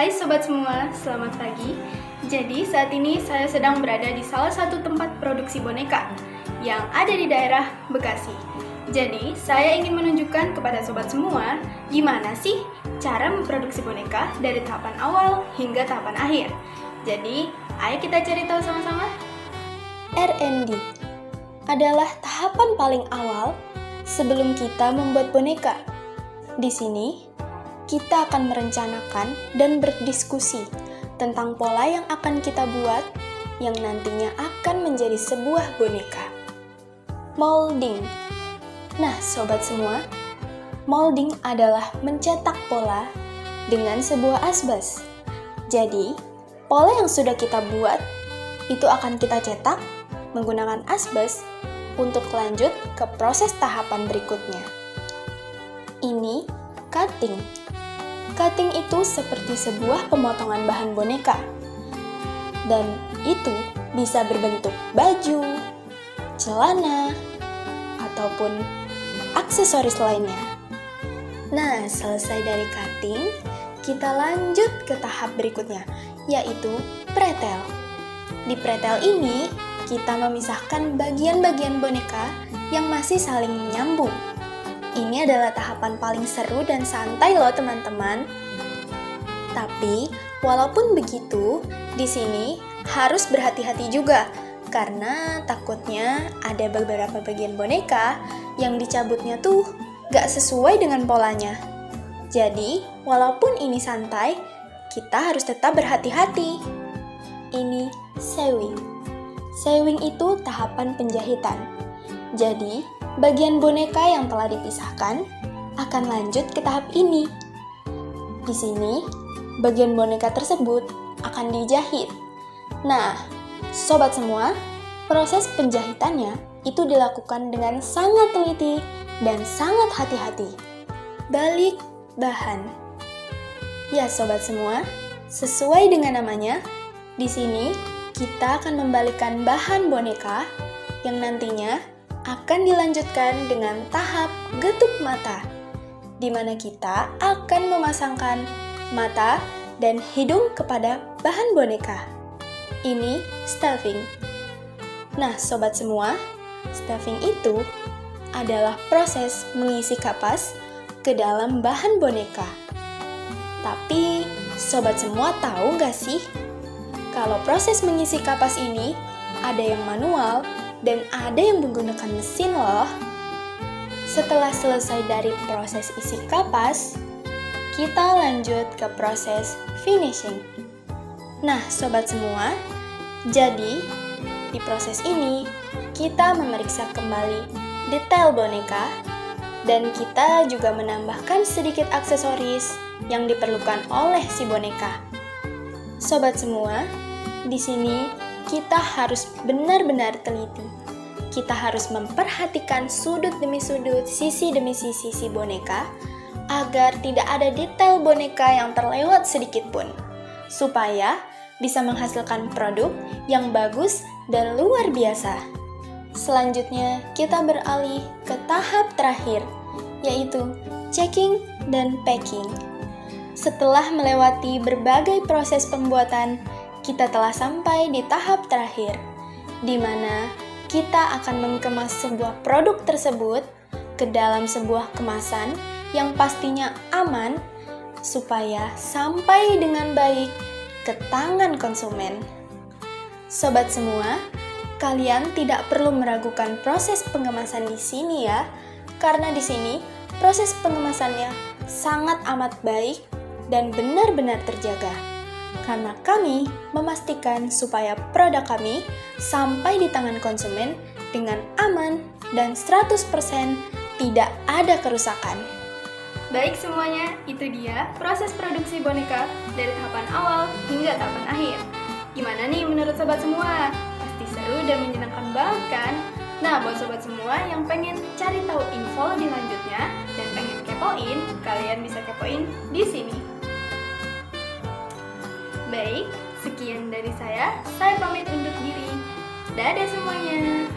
Hai sobat semua, selamat pagi. Jadi saat ini saya sedang berada di salah satu tempat produksi boneka yang ada di daerah Bekasi. Jadi saya ingin menunjukkan kepada sobat semua gimana sih cara memproduksi boneka dari tahapan awal hingga tahapan akhir. Jadi ayo kita cari tahu sama-sama. R&D adalah tahapan paling awal sebelum kita membuat boneka. Di sini, kita akan merencanakan dan berdiskusi tentang pola yang akan kita buat yang nantinya akan menjadi sebuah boneka. Molding. Nah, sobat semua, molding adalah mencetak pola dengan sebuah asbes. Jadi, pola yang sudah kita buat itu akan kita cetak menggunakan asbes untuk lanjut ke proses tahapan berikutnya. Ini cutting. Cutting itu seperti sebuah pemotongan bahan boneka. Dan itu bisa berbentuk baju, celana, ataupun aksesoris lainnya. Nah, selesai dari cutting, kita lanjut ke tahap berikutnya, yaitu pretel. Di pretel ini, kita memisahkan bagian-bagian boneka yang masih saling menyambung. Ini adalah tahapan paling seru dan santai loh teman-teman. Tapi, walaupun begitu, di sini harus berhati-hati juga karena takutnya ada beberapa bagian boneka yang dicabutnya tuh gak sesuai dengan polanya. Jadi, walaupun ini santai, kita harus tetap berhati-hati. Ini sewing. Sewing itu tahapan penjahitan. Jadi, bagian boneka yang telah dipisahkan akan lanjut ke tahap ini. Di sini, bagian boneka tersebut akan dijahit. Nah, sobat semua, proses penjahitannya itu dilakukan dengan sangat teliti dan sangat hati-hati. Balik bahan. Ya, sobat semua, sesuai dengan namanya, di sini kita akan membalikkan bahan boneka yang nantinya akan dilanjutkan dengan tahap getuk mata, di mana kita akan memasangkan mata dan hidung kepada bahan boneka. Ini stuffing. Nah, sobat semua, stuffing itu adalah proses mengisi kapas ke dalam bahan boneka. Tapi, sobat semua tahu nggak sih, kalau proses mengisi kapas ini ada yang manual dan ada yang menggunakan mesin loh. Setelah selesai dari proses isi kapas, kita lanjut ke proses finishing. Nah, sobat semua, jadi di proses ini kita memeriksa kembali detail boneka dan kita juga menambahkan sedikit aksesoris yang diperlukan oleh si boneka. Sobat semua, di sini kita harus benar-benar teliti. Kita harus memperhatikan sudut demi sudut, sisi demi sisi si boneka, agar tidak ada detail boneka yang terlewat sedikit pun, supaya bisa menghasilkan produk yang bagus dan luar biasa. Selanjutnya, kita beralih ke tahap terakhir, yaitu checking dan packing. Setelah melewati berbagai proses pembuatan, kita telah sampai di tahap terakhir, di mana kita akan mengemas sebuah produk tersebut ke dalam sebuah kemasan yang pastinya aman, supaya sampai dengan baik ke tangan konsumen. Sobat semua, kalian tidak perlu meragukan proses pengemasan di sini ya, karena di sini proses pengemasannya sangat amat baik dan benar-benar terjaga. Karena kami memastikan supaya produk kami sampai di tangan konsumen dengan aman dan 100% tidak ada kerusakan. Baik semuanya, itu dia proses produksi boneka dari tahapan awal hingga tahapan akhir. Gimana nih menurut sobat semua? Pasti seru dan menyenangkan banget kan? Nah, buat sobat semua yang pengen cari tahu info lebih lanjutnya dan pengen kepoin, kalian bisa kepoin di sini. Baik, sekian dari saya pamit undur diri. Dadah semuanya.